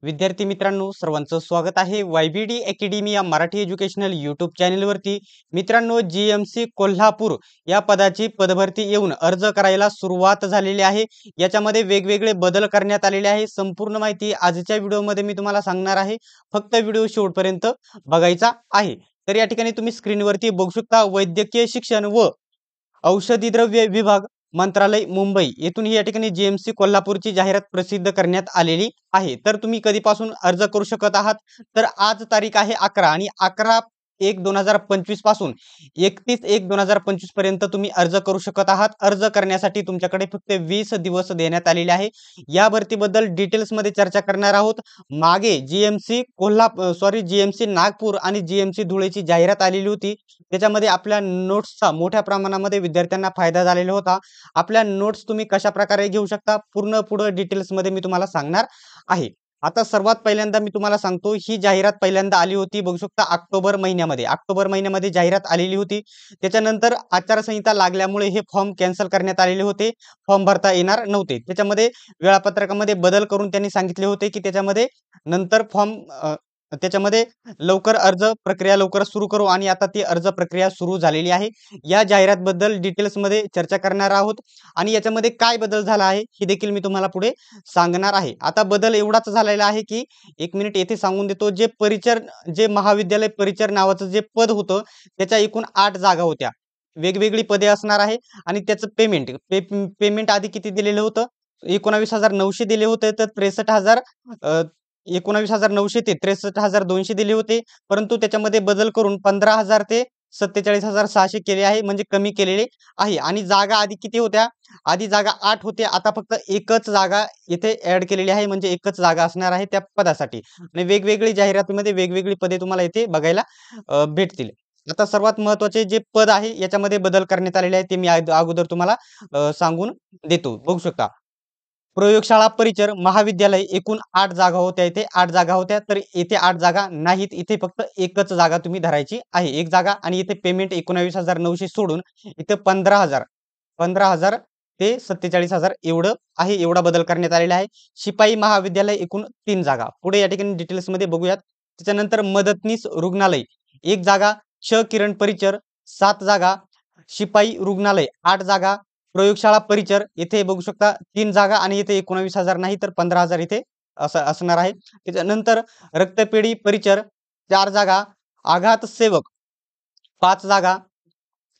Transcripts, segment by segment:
विद्यार्थी मित्रांनो सर्वांचं स्वागत आहे YBD अकॅडमी या मराठी एज्युकेशनल YouTube चॅनलवरती। मित्रांनो जीएमसी कोल्हापूर या पदाची पदभरती येऊन अर्ज करायला सुरुवात झालेली आहे। याच्यामध्ये वेगवेगळे बदल करण्यात आलेले आहे। संपूर्ण माहिती आजच्या व्हिडिओमध्ये मी तुम्हाला सांगणार आहे। फक्त व्हिडिओ शेवटपर्यंत बघायचा आहे। तर या ठिकाणी तुम्ही स्क्रीनवरती बघू शकता वैद्यकीय शिक्षण व औषधी द्रव्य विभाग मंत्रालय मुंबई येथून या ठिकाणी जीएमसी कोल्हापूरची जाहिरात प्रसिद्ध करण्यात आलेली आहे। तर तुम्ही कधीपासून अर्ज करू शकत आहात तर आज तारीख आहे 11 आणि 11/1/2025 पासून 31/1/2025 पर्यंत तुम्ही अर्ज करू शकत आहात। अर्ज करण्यासाठी तुमच्याकडे फक्त 20 दिवस देण्यात आलेले आहे। या भरतीबद्दल डिटेल्स मध्ये चर्चा करणार आहोत। मागे जीएमसी नागपूर आणि जीएमसी धुळेची जाहिरात आलेली होती। त्याच्यामध्ये आपल्या नोट्सचा मोठ्या प्रमाणामध्ये विद्यार्थ्यांना फायदा झालेला होता। आपल्या नोट्स तुम्ही कशा प्रकारे घेऊ शकता पूर्ण पुढे डिटेल्स मध्ये मी तुम्हाला सांगणार आहे। आता सर्वात पहिल्यांदा मी तुम्हाला सांगतो ही जाहिरात पहिल्यांदा आली होती बघू शकता ऑक्टोबर महिन्यामध्ये जाहिरात आलेली होती। त्याच्यानंतर आचारसंहिता लागल्यामुळे हे फॉर्म कॅन्सल करण्यात आलेले होते। फॉर्म भरता येणार नव्हते। त्याच्यामध्ये वेळापत्रकामध्ये बदल करून त्यांनी सांगितले होते की त्याच्यामध्ये नंतर त्याच्यामध्ये लवकर अर्ज प्रक्रिया लवकर सुरू करू आणि आता ती अर्ज प्रक्रिया सुरू झालेली आहे। या जाहिरात बद्दल डिटेल्स मध्ये चर्चा करणार आहोत आणि याच्यामध्ये काय बदल झाला आहे हे देखील मी तुम्हाला पुढे सांगणार आहे। आता बदल एवढाच झालेला आहे की एक मिनिट येथे सांगून देतो जे महाविद्यालय परिचर नावाचं जे पद होतं त्याच्या एकूण 8 जागा होत्या। वेगवेगळी पदे असणार आहे आणि त्याचं पेमेंट आधी किती दिलेलं होतं 19,900 दिले होते तर 19,900 ते 63,200 दिले होते। परंतु त्याच्यामध्ये बदल करून 15,000 ते 47,600 केले आहे म्हणजे कमी केलेले आहे। आणि जागा आधी किती होत्या आधी जागा 8 होत्या आता फक्त एकच जागा इथे ऍड केलेली आहे म्हणजे एकच जागा असणार आहे त्या पदासाठी। आणि वेगवेगळी जाहिरातीमध्ये वेगवेगळी पदे तुम्हाला इथे बघायला भेटतील। आता सर्वात महत्त्वाचे जे पद आहे याच्यामध्ये बदल करण्यात आलेले आहे ते मी अगोदर तुम्हाला सांगून देतो बघू शकता। प्रयोगशाळा परिचर महाविद्यालय एकूण 8 जागा होत्या इथे 8 जागा होत्या तर इथे 8 जागा नाहीत इथे फक्त एकच जागा तुम्ही धरायची आहे एक जागा आणि इथे पेमेंट 19,900 सोडून इथे 15,000 ते 47,000 एवढं आहे एवढा बदल करण्यात आलेला आहे। शिपाई महाविद्यालय एकूण 3 जागा पुढे या ठिकाणी डिटेल्स मध्ये बघूयात। त्याच्यानंतर मदतनीस रुग्णालय 1 जागा किरण परिचर 7 जागा शिपाई रुग्णालय 8 जागा प्रयोगशाळा परिचर येथे बघू शकता 3 जागा आणि इथे 19,000 नाही तर 15,000 इथे असं असणार आहे। त्याच्यानंतर रक्तपेढी परिचर 4 जागा आघात सेवक 5 जागा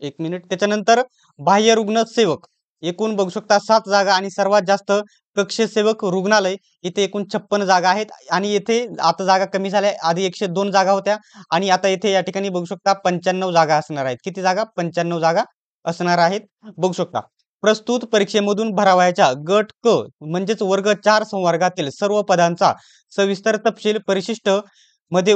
एक मिनिट त्याच्यानंतर बाह्य रुग्ण सेवक एकूण बघू शकता 7 जागा आणि सर्वात जास्त कक्ष सेवक रुग्णालय इथे एकूण 56 जागा आहेत आणि येथे आता जागा कमी झाल्या आधी 102 जागा होत्या आणि आता इथे या ठिकाणी बघू शकता 95 जागा असणार आहेत। किती जागा 95 जागा असणार आहेत बघू शकता। प्रस्तुत परीक्षेमधून भरावयाच्या गट क म्हणजेच वर्ग 4 संवर्गातील सर्व पदांचा सविस्तर तपशील परिशिष्ट मध्ये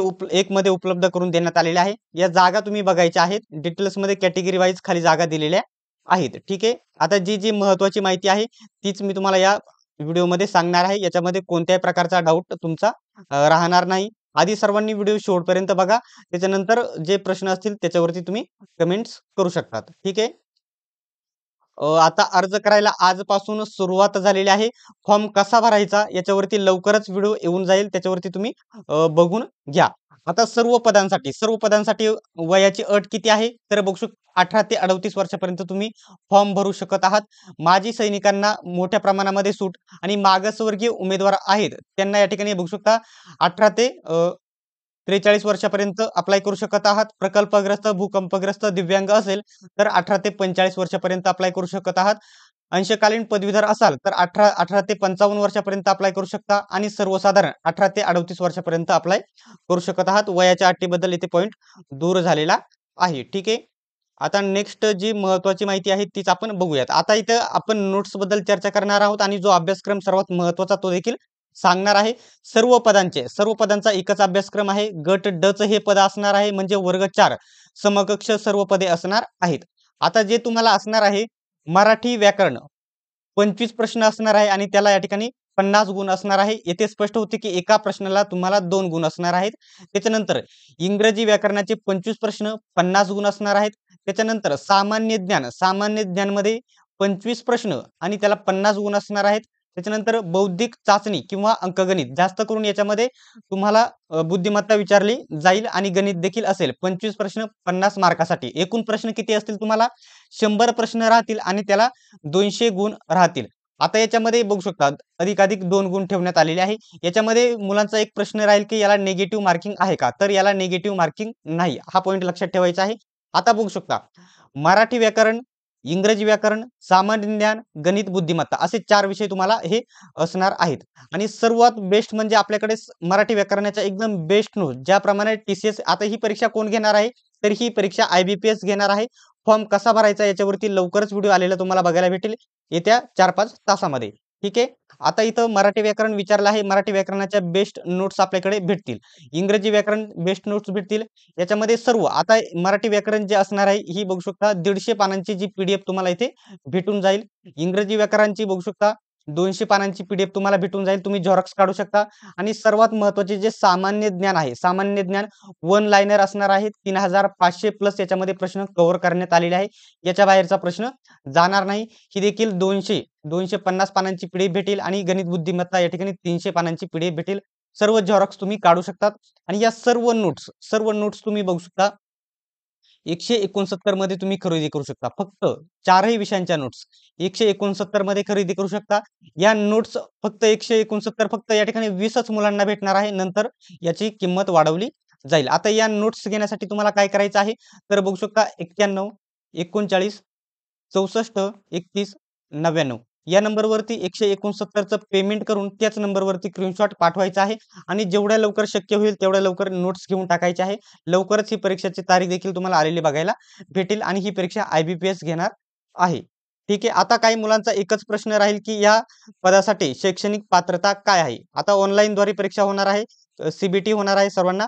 मध्ये उपलब्ध करून देण्यात आलेला आहे। या जागा तुम्ही बघायच्या आहेत डिटेल्स मध्ये कॅटेगरी वाईज खाली जागा दिलेल्या आहेत। ठीक आहे आता जी महत्त्वाची माहिती आहे तीच मी तुम्हाला या व्हिडिओमध्ये सांगणार आहे। याच्यामध्ये कोणत्याही प्रकारचा डाऊट तुमचा राहणार नाही। आधी सर्वांनी व्हिडिओ शेवटपर्यंत बघा त्याच्यानंतर जे प्रश्न असतील त्याच्यावरती तुम्ही कमेंट्स करू शकतात। ठीक आहे आता अर्ज करायला आजपासून सुरुवात झालेली आहे। फॉर्म कसा भरायचा याच्यावरती लवकरच व्हिडिओ येऊन जाईल त्याच्यावरती तुम्ही बघून घ्या। आता सर्व पदांसाठी वयाची अट किती आहे तर बघू शकता 18 ते 38 वर्षापर्यंत तुम्ही फॉर्म भरू शकत आहात। माजी सैनिकांना मोठ्या प्रमाणामध्ये सूट आणि मागासवर्गीय उमेदवार आहेत त्यांना या ठिकाणी बघू शकता 18 ते 43 वर्षापर्यंत अप्लाय करू शकत आहात। प्रकल्पग्रस्त भूकंपग्रस्त दिव्यांग असेल तर 18 ते 45 वर्षापर्यंत अप्लाय करू शकत आहात। अंशकालीन पदवीधर असाल तर 18 ते 55 वर्षापर्यंत अप्लाय करू शकता आणि सर्वसाधारण 18 ते 38 वर्षापर्यंत अप्लाय करू शकत आहात। वयाच्या अटीबद्दल इथे पॉइंट दूर झालेला आहे। ठीक आहे आता नेक्स्ट जी महत्त्वाची माहिती आहे तीच आपण बघूयात। आता इथे आपण नोट्स बद्दल चर्चा करणार आहोत आणि जो अभ्यासक्रम सर्वात महत्त्वाचा तो देखील सांगणार आहे। सर्व पदांचा एकच अभ्यासक्रम आहे। गट ड च हे पद असणार आहे म्हणजे वर्ग 4 समकक्ष सर्व पदे असणार आहेत। आता जे तुम्हाला असणार आहे मराठी व्याकरण 25 प्रश्न असणार आहे आणि त्याला या ठिकाणी 50 गुण असणार आहे। येथे स्पष्ट होते की एका प्रश्नाला तुम्हाला 2 गुण असणार आहेत। त्याच्यानंतर इंग्रजी व्याकरणाचे 25 प्रश्न 50 गुण असणार आहेत। त्याच्यानंतर सामान्य ज्ञान मध्ये 25 प्रश्न आणि त्याला 50 गुण असणार आहेत। त्याच्यानंतर बौद्धिक चाचणी किंवा अंकगणित, जास्त करून याच्यामध्ये तुम्हाला बुद्धिमत्ता विचारली जाईल आणि गणित देखील असेल. 25 प्रश्न 50 मार्कासाठी. एकूण प्रश्न किती असतील तुम्हाला? 100 प्रश्न राहतील आणि त्याला 200 गुण राहतील. आता याच्यामध्ये बघू शकता अधिकाधिक 2 गुण ठेवण्यात आलेले आहे. याच्यामध्ये मुलांचा एक प्रश्न राहील की याला निगेटिव्ह मार्किंग आहे का? तर याला निगेटिव्ह मार्किंग नाही. हा पॉइंट लक्षात ठेवायचा आहे. आता बघू शकता मराठी व्याकरण, इंग्रजी व्याकरण, सामान्य ज्ञान, गणित, बुद्धिमत्ता असे 4 विषय तुम्हाला हे असणार आहेत. आणि सर्वात बेस्ट म्हणजे आपल्याकडे मराठी व्याकरणाच्या एकदम बेस्ट नोट्स, ज्याप्रमाणे TCS आता ही परीक्षा कोण घेणार आहे? तर ही परीक्षा IBPS घेणार आहे. फॉर्म कसा भरायचा याच्यावरती लवकरच व्हिडिओ आलेला तुम्हाला बघायला भेटेल येत्या 4-5 तासामध्ये. ठीक आहे. आता इथं मराठी व्याकरण विचारलं आहे. मराठी व्याकरणाच्या बेस्ट नोट्स आपल्याकडे भेटतील. इंग्रजी व्याकरण बेस्ट नोट्स भेटतील. याच्यामध्ये सर्व आता मराठी व्याकरण जे असणार आहे ही बघू शकता 150 पानांची जी PDF तुम्हाला इथे भेटून जाईल. इंग्रजी व्याकरणाची बघू शकता 200 पानांची PDF तुम्हाला भेटून जाईल. तुम्ही झेरॉक्स काढू शकता. आणि सर्वात महत्त्वाचे जे सामान्य ज्ञान आहे, सामान्य ज्ञान वन लाइनर असणार आहे. 3500 प्लस याच्यामध्ये प्रश्न कव्हर करण्यात आलेले आहे. याच्या बाहेरचा प्रश्न जाणार नाही. ही देखील 250 पानांची PDF भेटेल आणि गणित बुद्धिमत्ता या ठिकाणी 300 पानांची PDF भेटेल. सर्व झेरॉक्स तुम्ही काढू शकतात आणि या सर्व नोट्स तुम्ही बघू शकता 169 मध्ये तुम्ही खरेदी करू शकता. फक्त 4ही विषयांच्या नोट्स 169 मध्ये खरेदी करू शकता. या नोट्स फक्त 169 फक्त या ठिकाणी 20च मुलांना भेटणार आहे. नंतर याची किंमत वाढवली जाईल. आता या नोट्स घेण्यासाठी तुम्हाला काय करायचं आहे? तर बघू शकता 91 39 64 31 99 या नंबरवरती 169 चं पेमेंट करून त्याच नंबरवरती स्क्रीनशॉट पाठवायचा आहे आणि जेवढ्या लवकर शक्य होईल तेवढ्या लवकर नोट्स घेऊन टाकायचे आहे. लवकरच ही परीक्षेची तारीख देखील तुम्हाला आलेली बघायला भेटेल आणि ही परीक्षा IBPS घेणार आहे. ठीक आहे. आता काही मुलांचा एकच प्रश्न राहील की या पदासाठी शैक्षणिक पात्रता काय आहे? आता ऑनलाईनद्वारे परीक्षा होणार आहे. CBT होणार आहे सर्वांना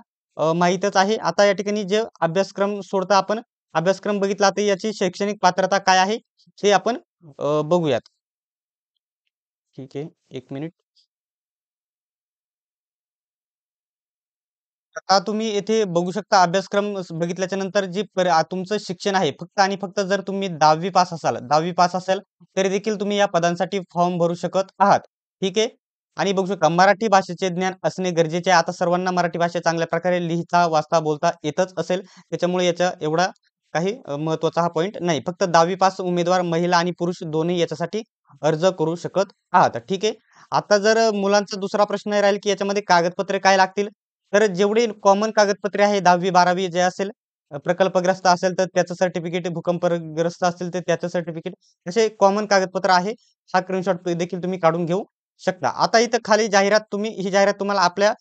माहीतच आहे. आता या ठिकाणी जे अभ्यासक्रम सोडता आपण अभ्यासक्रम बघितला तर याची शैक्षणिक पात्रता काय आहे हे आपण बघूयात. ठीक आहे. 1 मिनिट. आता तुम्ही येथे बघू शकता अभ्यासक्रम बघितल्याच्या नंतर जी तुमचं शिक्षण आहे फक्त आणि फक्त जर तुम्ही 10वी पास असाल 10वी पास असेल तरी देखील तुम्ही या पदांसाठी फॉर्म भरू शकत आहात. ठीक आहे. आणि बघू शकता मराठी भाषेचे ज्ञान असणे गरजेचे आहे. आता सर्वांना मराठी भाषा चांगल्या प्रकारे लिहिता वाचता बोलता येतच असेल. त्याच्यामुळे याचा एवढा काही महत्त्वाचा हा पॉइंट नाही. फक्त 10वी पास उमेदवार महिला आणि पुरुष दोन्ही याच्यासाठी अर्ज करू शकत आहात. ठीक आहे. आता जर मुलांचा दुसरा प्रश्न राहील की याच्यामध्ये कागदपत्रे काय लागतील? तर जेवढे कॉमन कागदपत्रे आहे 10वी 12वी जे असेल प्रकल्पग्रस्त असेल तर त्याचं सर्टिफिकेट, भूकंपग्रस्त असेल तर त्याचं सर्टिफिकेट असे कॉमन कागदपत्र आहे. हा स्क्रीनशॉट देखील तुम्ही काढून घेऊ शकता. आता इथं खाली जाहिरात ही जाहिरात तुम्हाला आपल्या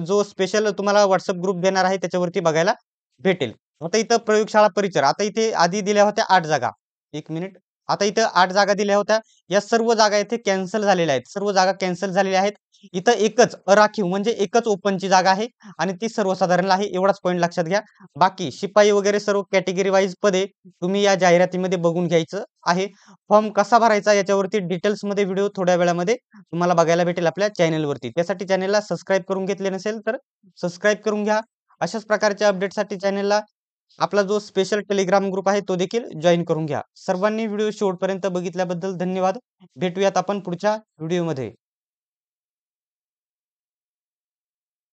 जो स्पेशल तुम्हाला WhatsApp ग्रुप देणार आहे त्याच्यावरती बघायला भेटेल. आता इथं प्रयोगशाळा परिचर आता इथे आधी दिल्या होत्या 8 जागा. 1 मिनिट. आता इथं 8 जागा दिल्या होत्या. या सर्व जागा इथे कॅन्सल झालेल्या आहेत. सर्व जागा कॅन्सल झालेल्या आहेत. इथं एकच राखीव म्हणजे एकच ओपनची जागा आहे आणि ती सर्वसाधारण आहे. एवढाच पॉइंट लक्षात घ्या. बाकी शिपाई वगैरे सर्व कॅटेगरी वाईज पदे तुम्ही या जाहिरातीमध्ये बघून घ्यायचं आहे. फॉर्म कसा भरायचा याच्यावरती डिटेल्समध्ये व्हिडिओ थोड्या वेळामध्ये तुम्हाला बघायला भेटेल आपल्या चॅनलवरती. त्यासाठी चॅनलला सबस्क्राईब करून घेतले नसेल तर सबस्क्राईब करून घ्या. अशाच प्रकारच्या अपडेटसाठी चॅनलला आपला जो स्पेशल टेलिग्राम ग्रुप आहे तो देखील जॉइन करून घ्या. सर्वांनी व्हिडिओ शेवटपर्यंत बघितल्याबद्दल धन्यवाद. भेटूयात आपण पुढच्या व्हिडिओमध्ये.